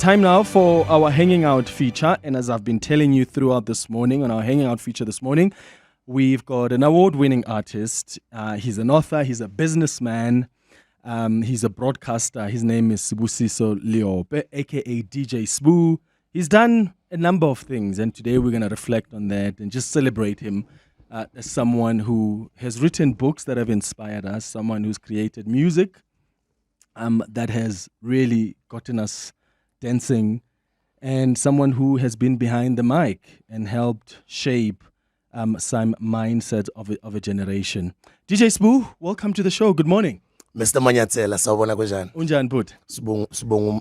Time now for our Hanging Out feature. And as I've been telling you throughout this morning, on our Hanging Out feature this morning, we've got an award-winning artist. He's an author. He's a businessman. He's a broadcaster. His name is Sbusiso Leope, a.k.a. DJ Sbu. He's done a number of things, and today we're going to reflect on that and just celebrate him as someone who has written books that have inspired us, someone who's created music that has really gotten us dancing, and someone who has been behind the mic and helped shape some mindset of a generation. DJ Sbu, welcome to the show. Good morning. Mr. Manyathela, sawubona kunjani? Unjani bhuti? Sibonga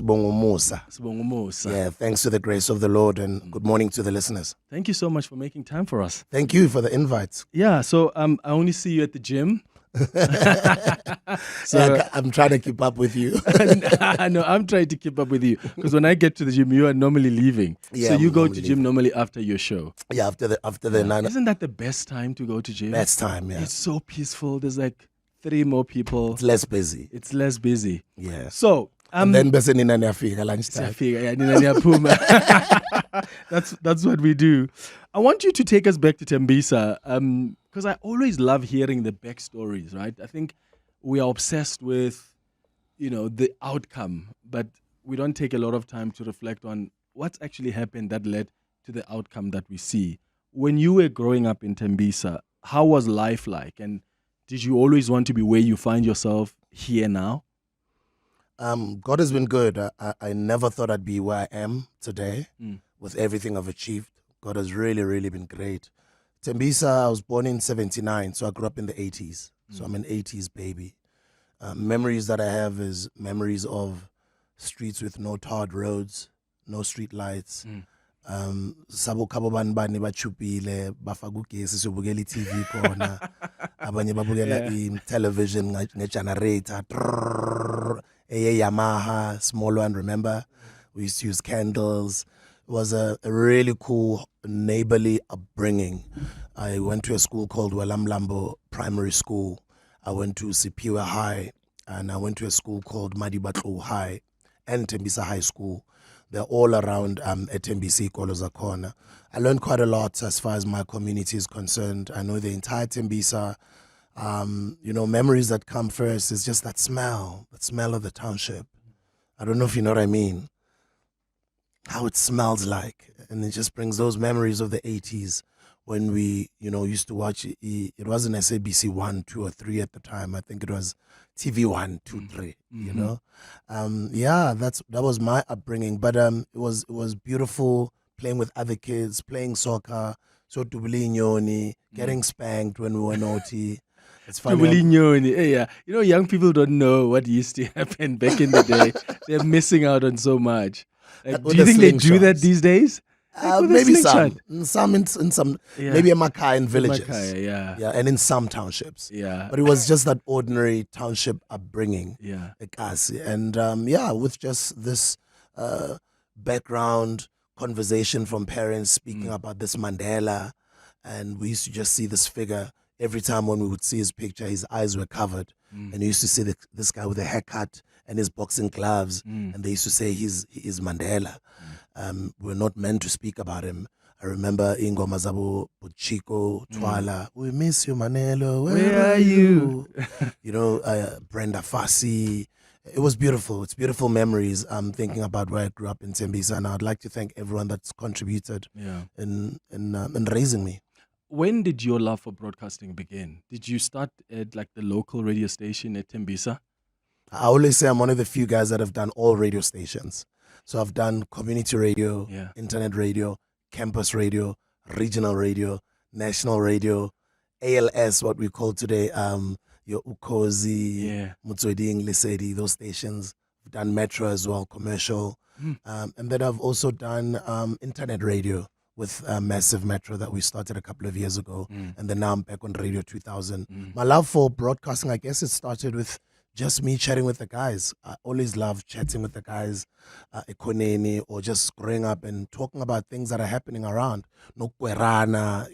umusa. Sibonga umusa. Yeah, thanks to the grace of the Lord, and good morning to the listeners. Thank you so much for making time for us. Thank you for the invite. Yeah, so I only see you at the gym. So yeah, I'm trying to keep up with you. No, I'm trying to keep up with you because when I get to the gym, you are normally leaving. Yeah, so you go to gym normally after your show. Yeah, after the 9. Isn't that the best time to go to gym? Best time, yeah. It's so peaceful. There's like 3 more people. It's less busy. Yeah. So and then lunchtime. That's what we do. I want you to take us back to Tembisa, because I always love hearing the backstories, right? I think we are obsessed with, the outcome, but we don't take a lot of time to reflect on what's actually happened that led to the outcome that we see. When you were growing up in Tembisa, how was life like? And did you always want to be where you find yourself here now? God has been good. I never thought I'd be where I am today with everything I've achieved. God has really, really been great. Tembisa, I was born in 79, so I grew up in the 80s. So I'm an 80s baby. Memories that I have is memories of streets with no tarred roads, no street lights. Sabo kababani bani bachupile bafagugesi sobukela iTV khona abanye babukela television ngegenerator a Yamaha small one. Remember, we used to use candles. It was a really cool neighborly upbringing. I went to a school called Welamlambo Primary School. I went to Sipiwe High, and I went to a school called Madibatlo High and Tembisa High School. They're all around at Tembisa Koloza Corner. I learned quite a lot as far as my community is concerned. I know the entire Tembisa. Memories that come first is just that smell of the township. I don't know if you know what I mean. How it smells like. And it just brings those memories of the 80s when we, used to watch it. It wasn't SABC 1, 2, or 3 at the time. I think it was TV 1, 2, 3, that was my upbringing. But it was beautiful playing with other kids, playing soccer, so getting spanked when we were naughty. It's funny. Yeah. Young people don't know what used to happen back in the day. They're missing out on so much. Do you think they do that these days? Maybe some in some, maybe in Makai and villages. Yeah, and in some townships. Yeah. But it was just that ordinary township upbringing. Yeah. And with just this background conversation from parents speaking about this Mandela, and we used to just see this figure. Every time when we would see his picture, his eyes were covered. And you used to see this guy with a haircut and his boxing gloves. And they used to say he is Mandela. We're not meant to speak about him. I remember Ingo Mazabo, Chico, Twala. We miss you, Manelo. Where are you? Brenda Fassi. It was beautiful. It's beautiful memories. I'm thinking about where I grew up in Tembisa, and I'd like to thank everyone that's contributed in raising me. When did your love for broadcasting begin? Did you start at the local radio station at Tembisa? I always say I'm one of the few guys that have done all radio stations. So I've done community radio, internet radio, campus radio, regional radio, national radio, ALS, what we call today, your Ukozi, Mutswedi, Lesedi, those stations. I've done metro as well, commercial. And then I've also done internet radio with Massive Metro that we started a couple of years ago. And then now I'm back on Radio 2000. My love for broadcasting, I guess it started with just me chatting with the guys. I always love chatting with the guys, Ekoneni, or just growing up and talking about things that are happening around. No kwerana,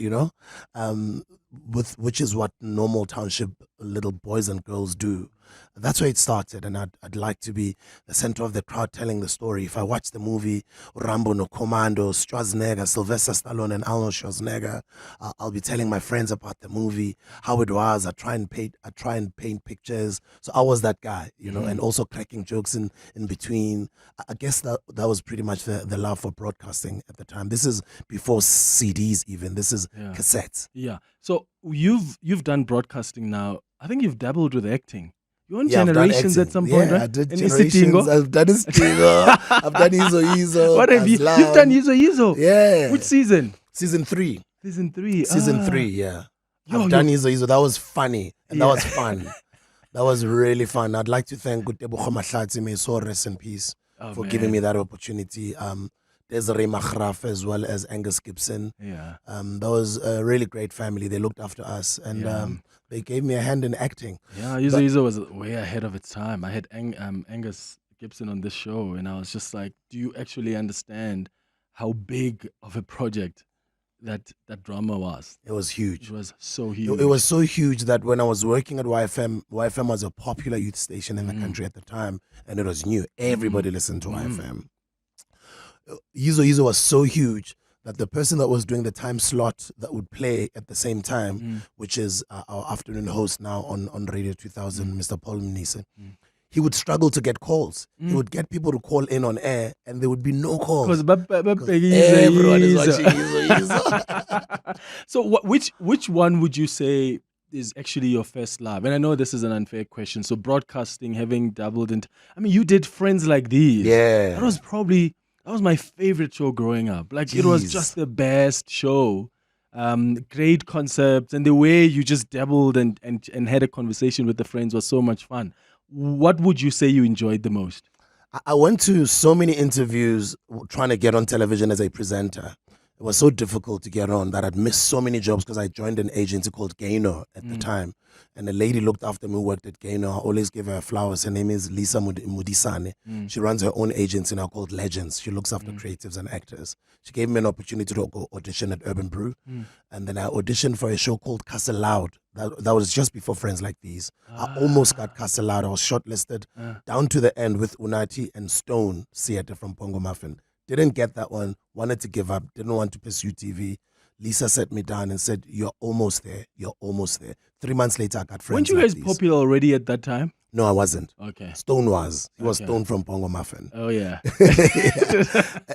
which is what normal township little boys and girls do. that's where it started. And I'd like to be the center of the crowd telling the story. If I watch the movie Rambo no Commando, Schwarzenegger, Sylvester Stallone and Arnold Schwarzenegger, I'll be telling my friends about the movie, how it was. I try and paint pictures. So I was that guy, and also cracking jokes in between. I guess that was pretty much the love for broadcasting at the time. This is before CDs even. This is cassettes. Yeah. So you've done broadcasting now. I think you've dabbled with acting. You're on Yeah, Generations at some point, right? I did And Generations. I've done Istingo. I've done Izo. What have you? You've done Izo. Yeah. Which season? Season 3. Season 3. Season 3, yeah. I've done Izo. That was funny. And that was fun. That was really fun. I'd like to thank Gutebo Khomahlati, may so rest in peace, for giving me that opportunity. There's Ray Machraf as well as Angus Gibson. Yeah. That was a really great family. They looked after us and they gave me a hand in acting. Yeah, Izo was way ahead of its time. I had Angus Gibson on this show, and I was just like, do you actually understand how big of a project that drama was? It was huge. It was so huge. It was so huge that when I was working at YFM was a popular youth station in the country at the time, and it was new. Everybody listened to YFM. Izo was so huge that the person that was doing the time slot that would play at the same time, which is our afternoon host now on Radio 2000, Mr. Paul Mnise, he would struggle to get calls. He would get people to call in on air, and there would be no calls. Because everyone is watching Izo. So which one would you say is actually your first love? And I know this is an unfair question. So broadcasting, having dabbled into, I mean, you did Friends Like These. Yeah. That was my favorite show growing up. Like, it was just the best show. Great concepts, and the way you just dabbled and had a conversation with the friends was so much fun. What would you say you enjoyed the most? I went to so many interviews trying to get on television as a presenter. It was so difficult to get on that I'd missed so many jobs because I joined an agency called Gaino at the time. And the lady looked after me who worked at Gaino. I always give her flowers. Her name is Lisa Mudisane. She runs her own agency now called Legends. She looks after creatives and actors. She gave me an opportunity to go audition at Urban Brew. And then I auditioned for a show called Castle Loud. That was just before Friends Like These. I almost got Castle Loud. I was shortlisted down to the end with Unati and Stone Theatre from Pongo Muffin. Didn't get that one, wanted to give up, didn't want to pursue TV. Lisa sat me down and said, you're almost there, you're almost there. 3 months later, I got Friends. Weren't you guys popular already at that time? No, I wasn't. Okay. Stone was. He was Stone from Pongo Muffin. Oh, yeah.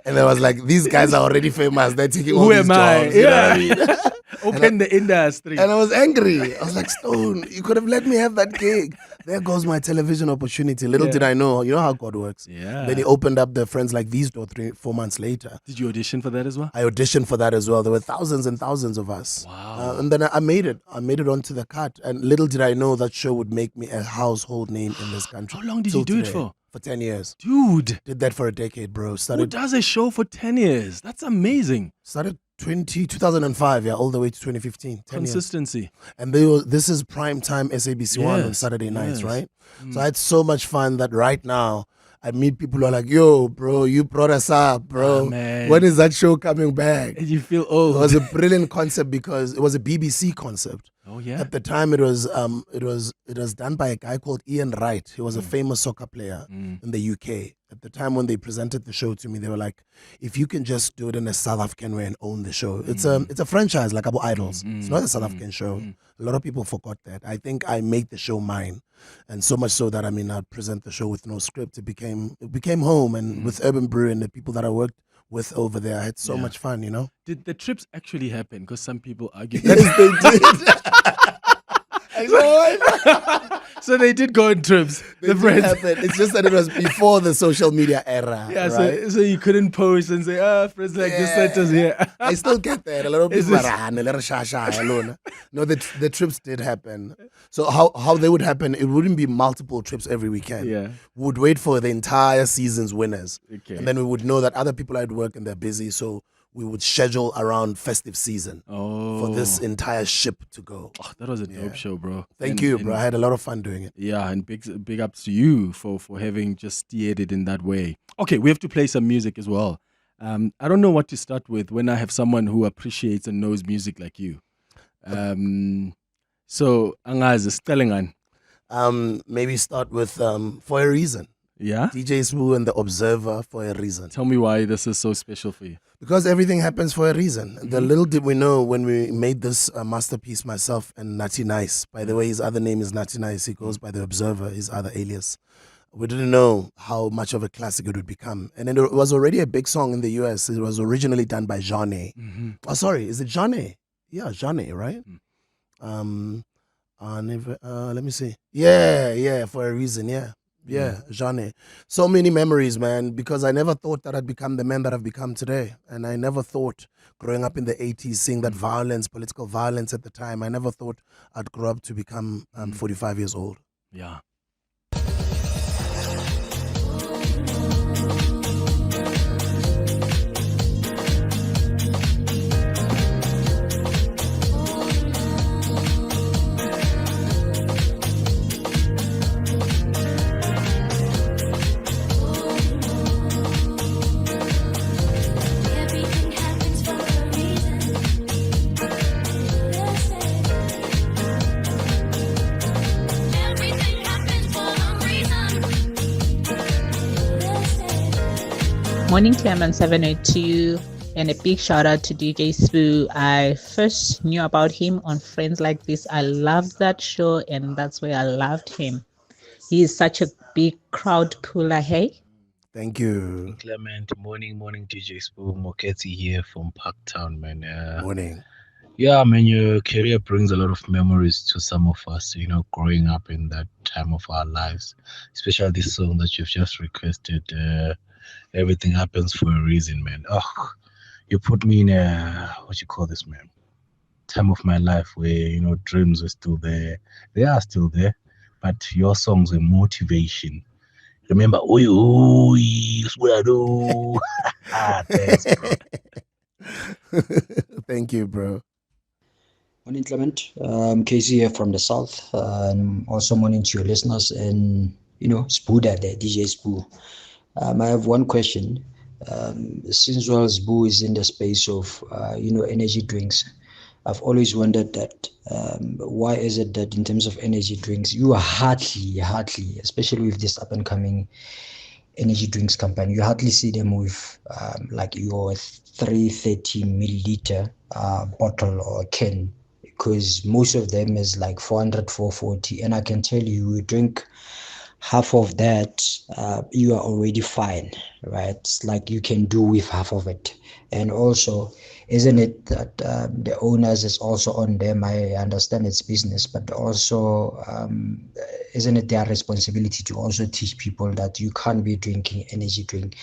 And I was like, these guys are already famous. They're taking all these jobs. Yeah. You know what I mean? Open the industry. And I was angry. I was like, Stone, you could have let me have that gig. There goes my television opportunity. Little did I know, you know how God works. Yeah. Then he opened up the Friends Like These door 3-4 months later. Did you audition for that as well? I auditioned for that as well. There were thousands and thousands of us. Wow. And then I made it. I made it onto the cut. And little did I know that show would make me a household name in this country. How long did you do it for? For 10 years. Dude. Did that for a decade, bro. Who does a show for 10 years? That's amazing. Started 2005, all the way to 2015. Consistency. Years. And this is prime time SABC One on Saturday nights, right? So I had so much fun that right now I meet people who are like, yo, bro, you brought us up, bro. Oh, man. When is that show coming back? And you feel old. It was a brilliant concept because it was a BBC concept. Oh, yeah. At the time, it was done by a guy called Ian Wright. He was a famous soccer player in the UK. At the time when they presented the show to me, they were like, if you can just do it in a South African way and own the show. It's a franchise like Abu Idols. It's not a South African show. A lot of people forgot that. I think I made the show mine. And so much so that, I'd present the show with no script. It became home. And with Urban Brew and the people that I worked with over there, I had so much fun, you know? Did the trips actually happen? Because some people argue. Yes, they did. So they did go on trips. The friends. Happen. It's just that it was before the social media era. Yeah, right? so you couldn't post and say, Friends Like This sent us here. I still get that. A lot of people are no, the trips did happen. So how they would happen, it wouldn't be multiple trips every weekend. Yeah. We would wait for the entire season's winners. Okay. And then we would know that other people had work and they're busy. So we would schedule around festive season for this entire ship to go. Oh, that was a dope show, bro. Thank you, bro. I had a lot of fun doing it. Yeah, and big ups to you for having just steered it in that way. Okay, we have to play some music as well. I don't know what to start with when I have someone who appreciates and knows music like you. So, angazi, Stellingan. Maybe start with For a Reason. Yeah? DJ Sbu and The Observer, For a Reason. Tell me why this is so special for you. Because everything happens for a reason. The little did we know when we made this masterpiece, myself and Natty Nice. By the way, his other name is Natty Nice. He goes by The Observer, his other alias. We didn't know how much of a classic it would become. And it was already a big song in the US. It was originally done by Jeanne. Oh, sorry, is it Jeanne? Yeah, Jeanne, right? Let me see. Yeah, For a Reason, yeah. Yeah, Jeanne. So many memories, man, because I never thought that I'd become the man that I've become today. And I never thought, growing up in the 80s, seeing that violence, political violence at the time, I never thought I'd grow up to become 45 years old. Yeah. Morning, Clement 782, and a big shout out to DJ Sbu. I first knew about him on Friends Like This. I loved that show, and that's where I loved him. He is such a big crowd puller, hey? Thank you. Clement, morning, DJ Sbu. Moketi here from Parktown, man. Morning. Yeah, man, your career brings a lot of memories to some of us, growing up in that time of our lives, especially this song that you've just requested. Everything happens for a reason, man. Oh, you put me in what you call this, man? Time of my life where, dreams are still there. They are still there, but your songs are motivation. Remember, oi, swear do. Thanks, bro. Thank you, bro. Morning, Clement. Casey here from the south. Also morning to your listeners and, Sbu there, DJ Sbu. I have one question. Since Sbu is in the space of, energy drinks, I've always wondered that why is it that in terms of energy drinks, you are hardly, especially with this up-and-coming energy drinks company, you hardly see them with like your 330 milliliter bottle or can, because most of them is like 400, 440. And I can tell you drink half of that, you are already fine, right? It's like you can do with half of it. And also, isn't it that the owners is also on them? I understand it's business, but also isn't it their responsibility to also teach people that you can't be drinking energy drink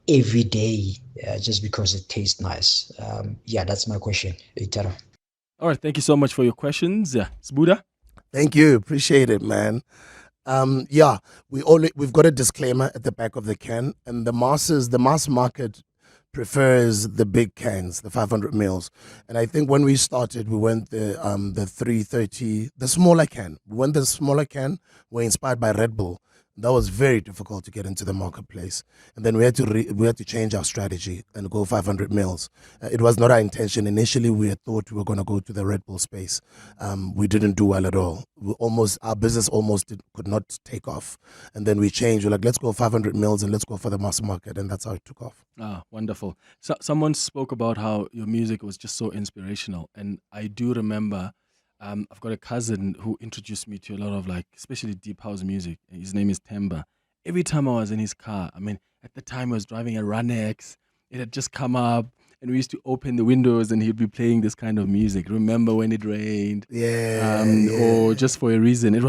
every day just because it tastes nice? Yeah, that's my question. All right, thank you so much for your questions. Sbuda? Thank you. Appreciate it, man. We've got a disclaimer at the back of the can, and the mass market prefers the big cans, the 500 mils. And I think when we started, we went the 330, the smaller can. We went the smaller can. We're inspired by Red Bull. That was very difficult to get into the marketplace, and then we had to change our strategy and go 500 mils. It was not our intention initially. We had thought we were going to go to the Red Bull space. We didn't do well at all. Our business could not take off, and then we changed. We're like, let's go 500 mils and let's go for the mass market, and that's how it took off. Ah, wonderful. So someone spoke about how your music was just so inspirational, and I do remember. I've got a cousin who introduced me to a lot of especially deep house music. His name is Temba. Every time I was in his car, at the time I was driving a Runex, it had just come up and we used to open the windows and he'd be playing this kind of music. Remember when it rained? Yeah. Or Just for a Reason.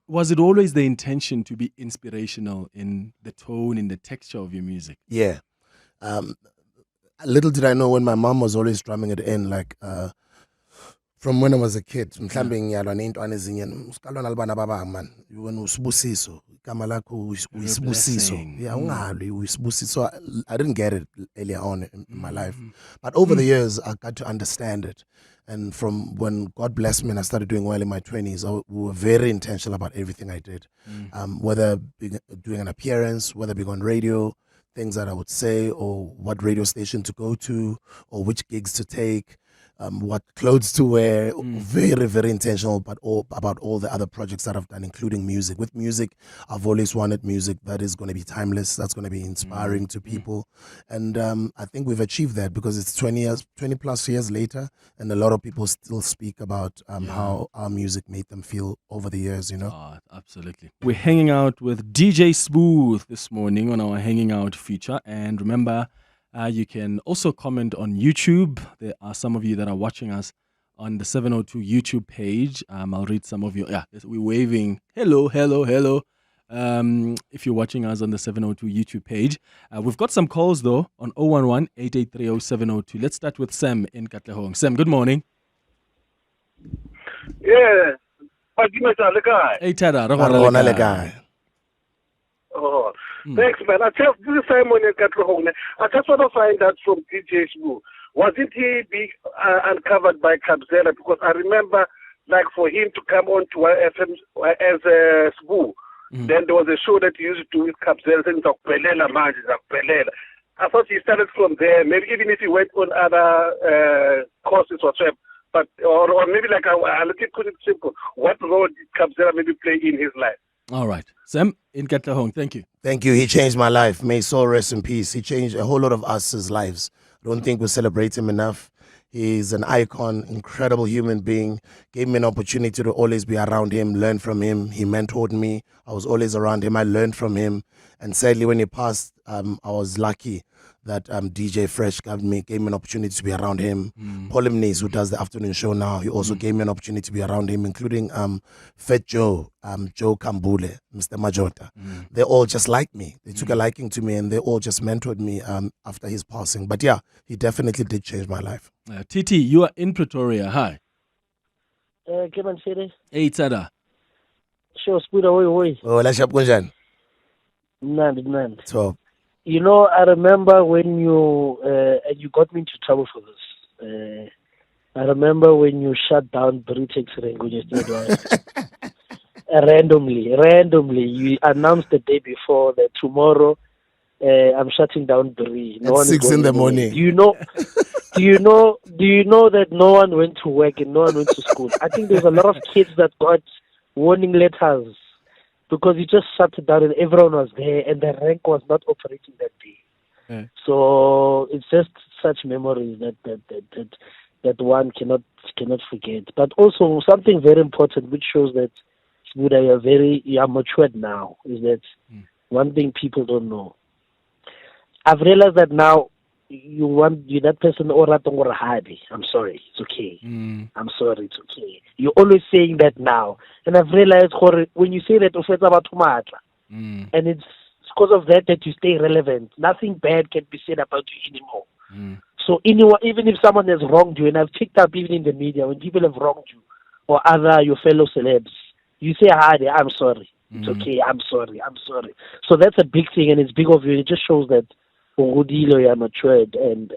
Was it always the intention to be inspirational in the tone, in the texture of your music? Yeah. Little did I know when my mom was always drumming it in, from when I was a kid, mhlambe ngiyalwa ney'ntwana ezinye sikalwa nalibana babanga man. When Sbusiso, igama lakho Sbusiso. Yeah, ungalwi Sbusiso. I didn't get it earlier on in my life. But over the years, I got to understand it. And from when God blessed me and I started doing well in my 20s, we were very intentional about everything I did. Whether doing an appearance, whether being on radio, things that I would say, or what radio station to go to, or which gigs to take. what clothes to wear. Very, very intentional, but about all the other projects that I've done, including music. With music, I've always wanted music that is going to be timeless, that's going to be inspiring to people. And I think we've achieved that because it's 20 plus years later, and a lot of people still speak about how our music made them feel over the years, Oh, absolutely. We're hanging out with DJ Sbu this morning on our Hanging Out feature. And remember, you can also comment on YouTube. There are some of you that are watching us on the 702 YouTube page. I'll read some of you. Yeah, we're waving. Hello, hello, hello. If you're watching us on the 702 YouTube page. We've got some calls, though, on 011-883-0702. Let's start with Sam in Katlehong. Sam, good morning. Yeah. Hey, Tada. Oh, thanks, man. This is Simon in Katlehong. I just want to find out from DJ Sbu. Wasn't he being uncovered by Kabzela? Because I remember, like, for him to come on to FM as a Sbu, then there was a show that he used to do with Kabzela, and I thought he started from there. Maybe even if he went on other courses or whatever. But or maybe like let me put it simple. What role did Kabzela maybe play in his life? All right. Sam in Katlehong, thank you. Thank you. He changed my life. May his soul rest in peace. He changed a whole lot of us' lives. I don't think we celebrate him enough. He's an icon, incredible human being. Gave me an opportunity to always be around him, learn from him. He mentored me. I was always around him. I learned from him. And sadly, when he passed, I was lucky that DJ Fresh gave me an opportunity to be around him. Paul Imnes, who does the afternoon show now, he also gave me an opportunity to be around him, including Fat Joe, Joe Kambule, Mr. Majota. They all just like me. They took a liking to me, and they all just mentored me after his passing. But yeah, he definitely did change my life. TT, you are in Pretoria. Hi. Clement Manyathela. Hey, Tada. Sure, Sbuda, oi. Oh, let's shop Gunjan. Nand. So, you know, I remember when you got me into trouble for this. I remember when you shut down Britex randomly. You announced the day before that tomorrow I'm shutting down Bri. No at 6 in the morning. Do you know that no one went to work and no one went to school? I think there's a lot of kids that got warning letters because you just shut it down and everyone was there and the rank was not operating that day. So it's just such memories that one cannot forget. But also something very important which shows that you are matured now is that one thing people don't know. I've realized that now you that person or I'm sorry, it's okay. I'm sorry, it's okay. You're always saying that now. And I've realized when you say that and it's because of that you stay relevant. Nothing bad can be said about you anymore. So even if someone has wronged you, and I've picked up even in the media, when people have wronged you or your fellow celebs, you say, I'm sorry. It's okay, I'm sorry. So that's a big thing, and it's big of you. It just shows that you are matured, and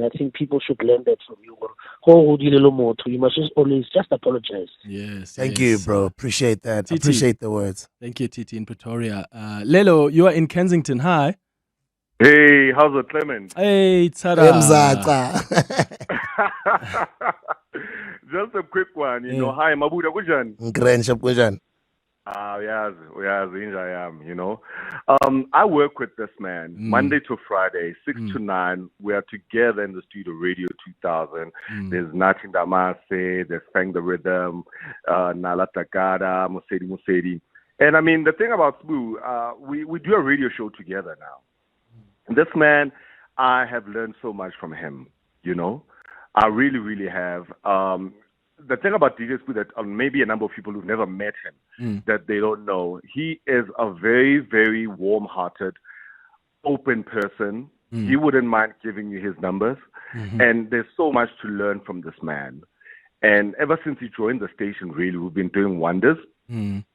I think people should learn that from you. You must just always just apologize. Yes. Thank you, bro. Appreciate that. TT. Appreciate the words. Thank you, Titi in Pretoria. Lelo, you are in Kensington. Hi. Hey, how's it, Clement? Hey, Tada. Just a quick one, Hi, Mabuda Gujan. Gujan. I am, I work with this man Monday to Friday, 6 to 9. We are together in the studio, Radio 2000. There's Natin Damase, there's Fang the Rhythm, Nala Takada, Musedi. And I mean, the thing about Sbu, we do a radio show together now. This man, I have learned so much from him, I really, really have. The thing about DJ Sbu that maybe a number of people who've never met him that they don't know, he is a very, very warm-hearted, open person. He wouldn't mind giving you his numbers. And there's so much to learn from this man. And ever since he joined the station, really, we've been doing wonders, And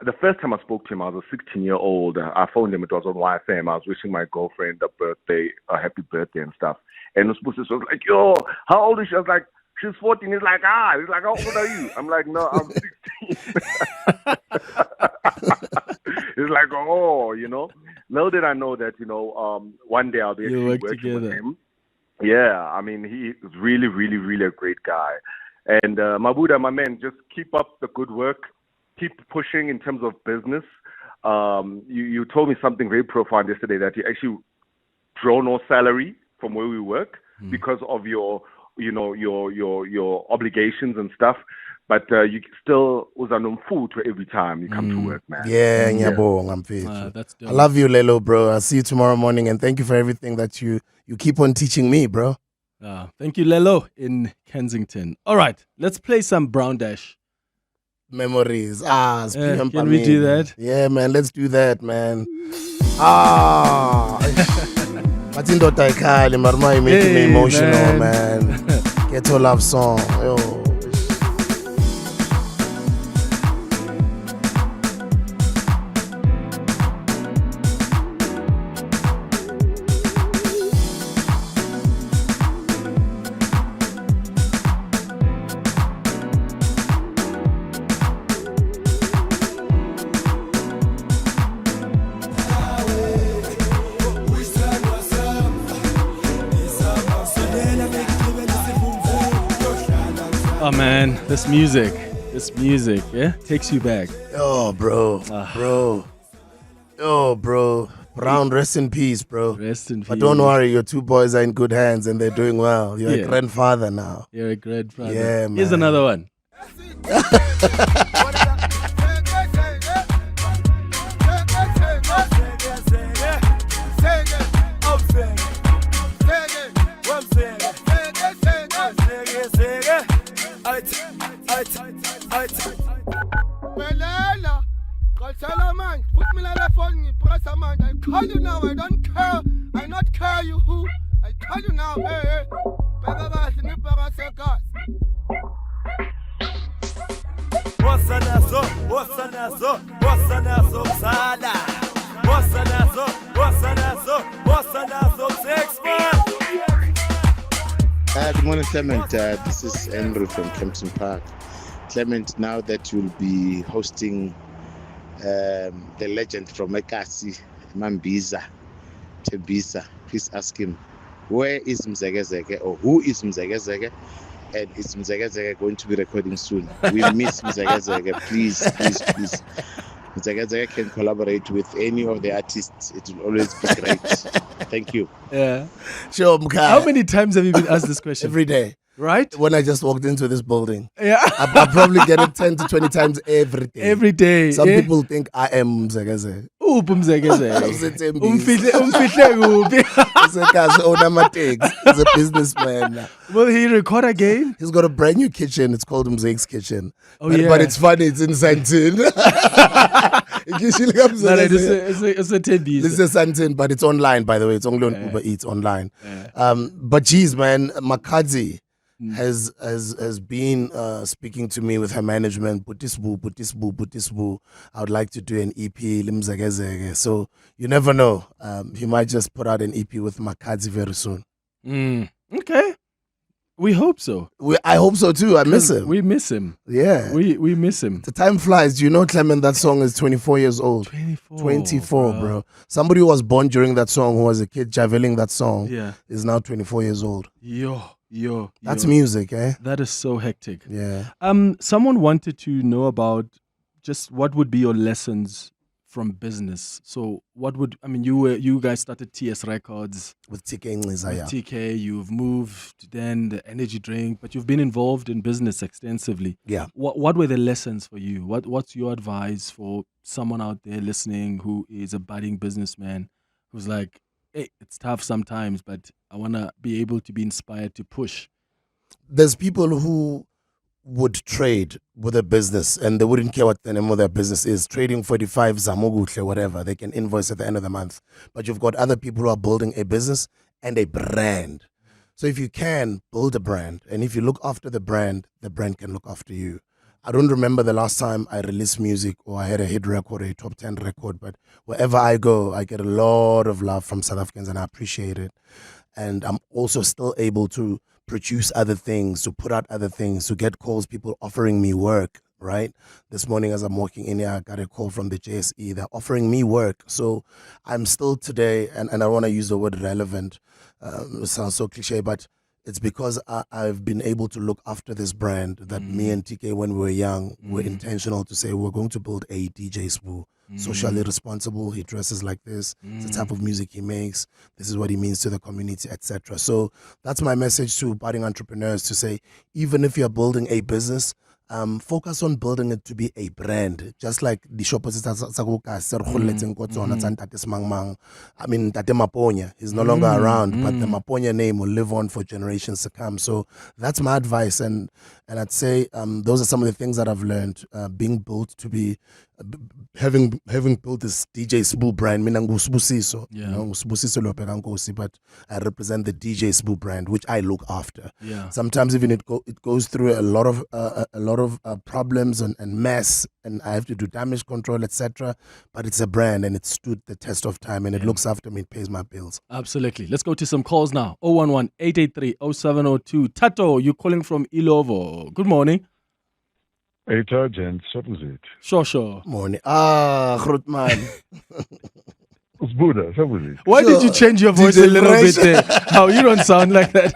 the first time I spoke to him, I was a 16-year-old. I phoned him. It was on YFM. I was wishing my girlfriend a happy birthday and stuff. And Sbusiso was like, yo, how old is she? I was like, she's 14. He's like, He's like, how old are you? I'm like, no, I'm 16. He's like, Little did I know that, one day I'll be actually working with him. Yeah, I mean, he is really, really, really a great guy. And Mabuda, my man, just keep up the good work. Keep pushing in terms of business. You told me something very profound yesterday that you actually draw no salary from where we work because of your obligations and stuff. But you still uzanomfutho every time you come to work, man. Yeah, ngiyabonga mfethu. That's dope. I love you, Lelo, bro. I'll see you tomorrow morning, and thank you for everything that you keep on teaching me, bro. Thank you, Lelo, in Kensington. All right, let's play some Brown Dash. Memories. Can we do that? Yeah, man, let's do that, man. But in Dota Kali, Marma, you making me emotional, man. Get your love song. Yo. Oh man, this music, yeah, takes you back. Oh, bro. Brown, rest in peace, bro. Rest in peace. But don't worry, your two boys are in good hands and they're doing well. You're a grandfather now. You're a grandfather. Yeah, man. Here's another one. Put me on the phone, press a man. I call you now, I don't care. I not care you who. I call you now, hey. Good morning, Clement. This is Andrew from Kempton Park. Clement, now that you'll be hosting the legend from Ekasi, Mambiza, Tebisa, please ask him, where is Mzegezege, or who is Mzegezege, and is Mzegezege going to be recording soon? We miss Mzegezege, please. Mzegezege can collaborate with any of the artists. It will always be great. Thank you. Yeah. Sure, Mkai. How many times have you been asked this question? Every day. Right? When I just walked into this building. Yeah. I probably get it 10 to 20 times every day. Every day. Some people think I am Mzegeze. Umfihle He's a businessman. Will he record again? He's got a brand new kitchen. It's called Mzeg's Kitchen. Oh, But it's funny. It's in Santin. It's a Tebisa. This is Santin, but it's online, by the way. It's only on Uber Eats online. But geez, man, Makadzi has been speaking to me with her management. Butisbu. I would like to do an EP. Limzegezege. So you never know. He might just put out an EP with Makadzi very soon. Okay. We hope so. I hope so too. I miss him. We miss him. Yeah. We miss him. The time flies. Do you know, Clement, that song is 24 years old? 24, bro. Somebody who was born during that song, who was a kid javeling that song, is now 24 years old. Yo. That's music, eh? That is so hectic. Yeah. Someone wanted to know about just what would be your lessons from business. So you guys started TS Records with TK Ngiza, with TK, you've moved then the energy drink, but you've been involved in business extensively. Yeah. What were the lessons for you? What's your advice for someone out there listening who is a budding businessman who's like, hey, it's tough sometimes, but I want to be able to be inspired to push? There's people who would trade with a business and they wouldn't care what the name of their business is. Trading 45 Zamogutle, whatever. They can invoice at the end of the month. But you've got other people who are building a business and a brand. So if you can build a brand, and if you look after the brand can look after you. I don't remember the last time I released music or I had a hit record, a top 10 record, but wherever I go, I get a lot of love from South Africans and I appreciate it. And I'm also still able to produce other things, to put out other things, to get calls, people offering me work. right? This morning as I'm walking in here, I got a call from the JSE. They're offering me work. So I'm still today, and I don't want to use the word relevant. It sounds so cliche, but it's because I've been able to look after this brand that me and TK, when we were young, were intentional to say we're going to build a DJ Sbu. Socially responsible. He dresses like this. It's the type of music he makes. This is what he means to the community, etc. So that's my message to budding entrepreneurs, to say, even if you're building a business, focus on building it to be a brand. Just like the shoppers, I mean, Tate Maponya, he's no longer around, but the Maponya name will live on for generations to come. So that's my advice. And I'd say those are some of the things that I've learned, being built to be, having built this DJ Sbu brand. Mina Sbusiso, Sbusiso Leope, but I represent the DJ Sbu brand, which I look after. Sometimes even it goes through a lot of problems and mess, and I have to do damage control, etc. But it's a brand, and it stood the test of time, and it looks after me, it pays my bills. Absolutely. Let's go to some calls now. 011-883-0702. Tato, you're calling from Ilovo. Good morning. Hey, gents, what was it? Sure. Morning. Grootman. It's Buddha, what was it? Why did you change your voice a little bit there? How you don't sound like that?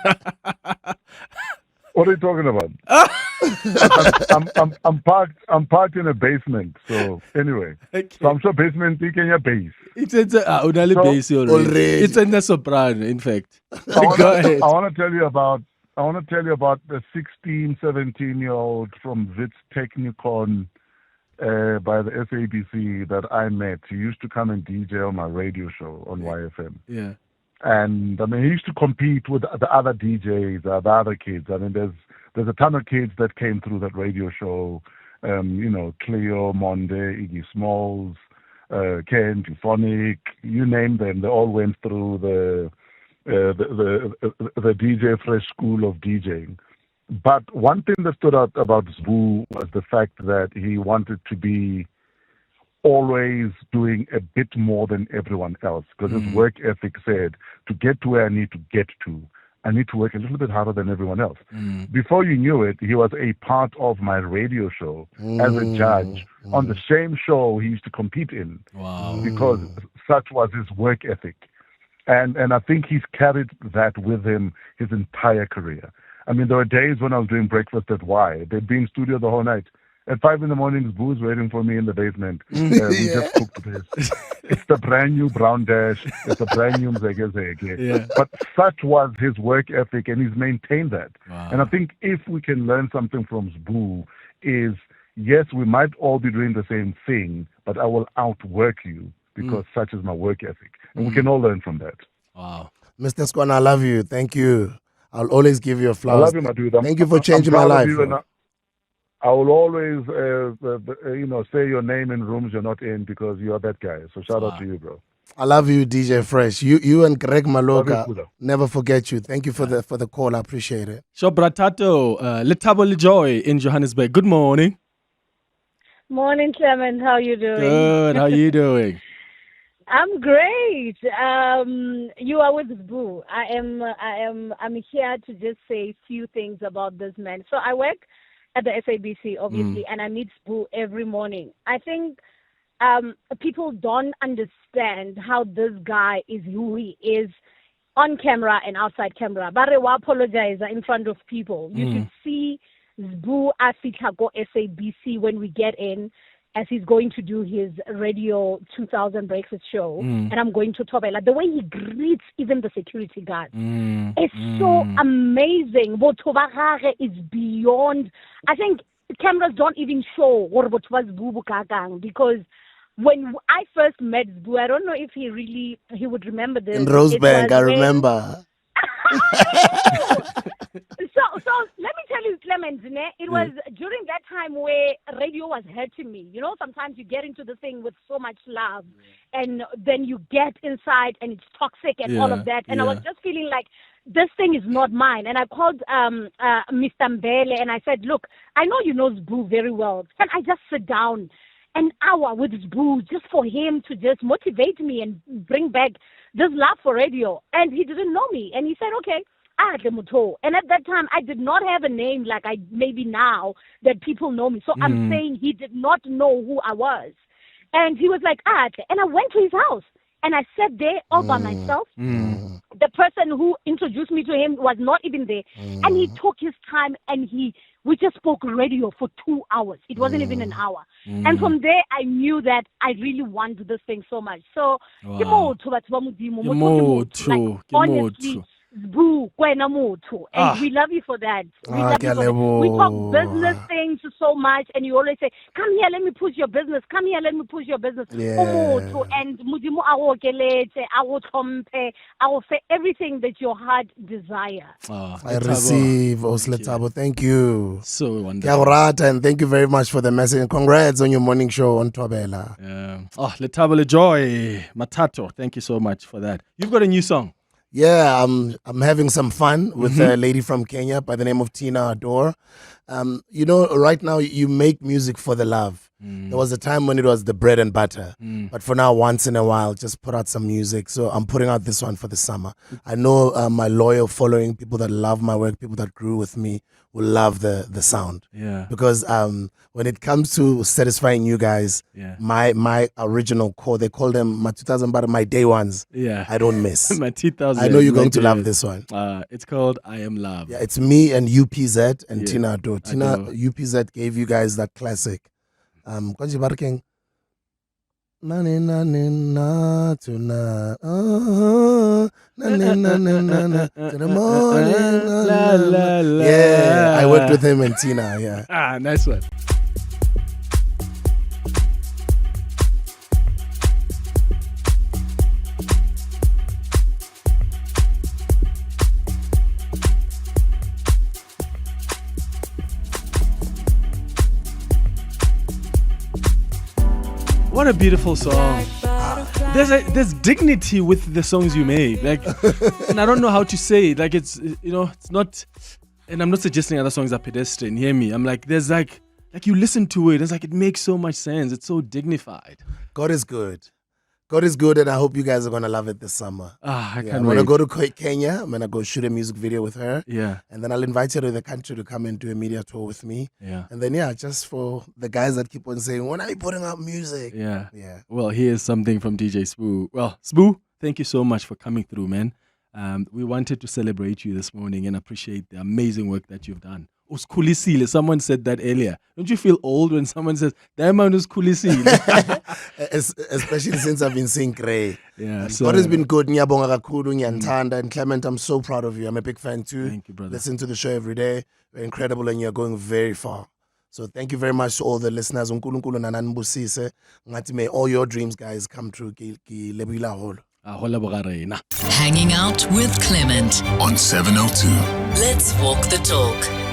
What are you talking about? I'm parked in a basement. So anyway, so I'm sure basement in your base. It's base already. It's in the soprano, in fact. Go ahead. I want to tell you about the 16, 17-year-old from Wits Technicon by the SABC that I met. He used to come and DJ on my radio show on YFM. Yeah. And I mean, he used to compete with the other DJs, the other kids. I mean, there's a ton of kids that came through that radio show. Cleo, Monde, Iggy Smalls, Ken, Euphonic, you name them. They all went through the DJ Fresh school of DJing. But one thing that stood out about Sbu was the fact that he wanted to be always doing a bit more than everyone else, because his work ethic said, to get to where I need to get to, I need to work a little bit harder than everyone else. Before you knew it, he was a part of my radio show as a judge on the same show he used to compete in. Wow. Because such was his work ethic. And I think he's carried that with him his entire career. I mean, there were days when I was doing breakfast at Y. They'd be in studio the whole night. At 5 in the morning, Sbu's waiting for me in the basement. We just cooked this. It's the brand new brown dash. It's the brand new zege. Yeah. But such was his work ethic, and he's maintained that. Wow. And I think if we can learn something from Sbu is, yes, we might all be doing the same thing, but I will outwork you because such is my work ethic. And we can all learn from that. Wow. Mr. Skwana, I love you. Thank you. I'll always give you a flower. I love you, my dude. Thank you for changing my life. I will always, say your name in rooms you're not in because you are that guy. So shout out to you, bro. I love you, DJ Fresh. You and Greg Maloka. Never forget you. Thank you for the call. I appreciate it. Shobratato, Letabo Joy in Johannesburg. Good morning. Morning, Clement. How you doing? Good. How you doing? I'm great. You are with Sbu. I'm here to just say a few things about this man. So I work at the SABC, obviously, and I meet Sbu every morning. I think people don't understand how this guy is who he is on camera and outside camera. But I will apologize in front of people. You should see Sbu Afitago SABC when we get in, as he's going to do his Radio 2000 Breakfast show, and I'm going to Tobela. The way he greets even the security guard, it's so amazing. Botobagare is beyond. I think cameras don't even show what was Bubu Kagang, because when I first met Sbu, I don't know if he would remember this. In Rosebank, I remember. So let me tell you, Clement, it was during that time where radio was hurting me. You know, sometimes you get into the thing with so much love, and then you get inside and it's toxic and all of that. And I was just feeling like this thing is not mine. And I called Mr. Mbele and I said, look, I know you know Sbu very well. Can I just sit down an hour with Sbu just for him to just motivate me and bring back this love for radio? And he didn't know me. And he said, okay, Adle Mutho. And at that time, I did not have a name like I maybe now that people know me. So I'm saying he did not know who I was. And he was like, Adle. And I went to his house. And I sat there all by myself. The person who introduced me to him was not even there. And he took his time and we just spoke radio for 2 hours. It wasn't even an hour. And from there, I knew that I really wanted this thing so much. So, honestly, Sbu, and we love you for that. We love you for that. We talk business things so much, and you always say, "Come here, let me push your business. Come here, let me push your business." And Mudimu awokelete, awotompe, awo say everything that your heart desire. I receive, Osletabo. Thank you. So wonderful. And thank you very much for the message. And congrats on your morning show on Tobela. Letabo Joy Matato. Thank you so much for that. You've got a new song. Yeah, I'm having some fun with a lady from Kenya by the name of Tina Adore. Right now you make music for the love. There was a time when it was the bread and butter. But for now, once in a while, just put out some music. So I'm putting out this one for the summer. I know my loyal following, people that love my work, people that grew with me, will love the sound. Yeah. Because when it comes to satisfying you guys, my original core, they call them my 2000 but my day ones. Yeah. I don't miss. My 2000. I know you're going to love this one. It's called I Am Love. Yeah, it's me and UPZ and Tina Adore. Tina UPZ gave you guys that classic. Kwanji Barking. Nani nani na tonight. Nani nani na to the morning. La, la, la. Yeah, I worked with him and Tina. Yeah. Nice one. What a beautiful song. There's dignity with the songs you make. Like, and I don't know how to say it. Like, it's not, and I'm not suggesting other songs are pedestrian. Hear me. I'm like, there's like you listen to it. It's like, it makes so much sense. It's so dignified. God is good. God is good, and I hope you guys are going to love it this summer. I can't I'm wait. going to go to Kenya. I'm going to go shoot a music video with her. Yeah. And then I'll invite her to the country to come and do a media tour with me. Yeah. And then, just for the guys that keep on saying, when are you putting out music? Yeah. Yeah. Well, here's something from DJ Sbu. Well, Sbu, thank you so much for coming through, man. We wanted to celebrate you this morning and appreciate the amazing work that you've done. Uskulisile, someone said that earlier. Don't you feel old when someone says, that man is kulisile? Especially since I've been seeing Gray. Yeah, so God has been good. Nyabonga kakhulu, nyantanda. And Clement, I'm so proud of you. I'm a big fan too. Thank you, brother. Listen to the show every day. You're incredible and you're going very far. So thank you very much to all the listeners. Unkulunkulu nanan Sbusiso. Ngathi may all your dreams, guys, come true. Hanging out with Clement on 702. Let's walk the talk.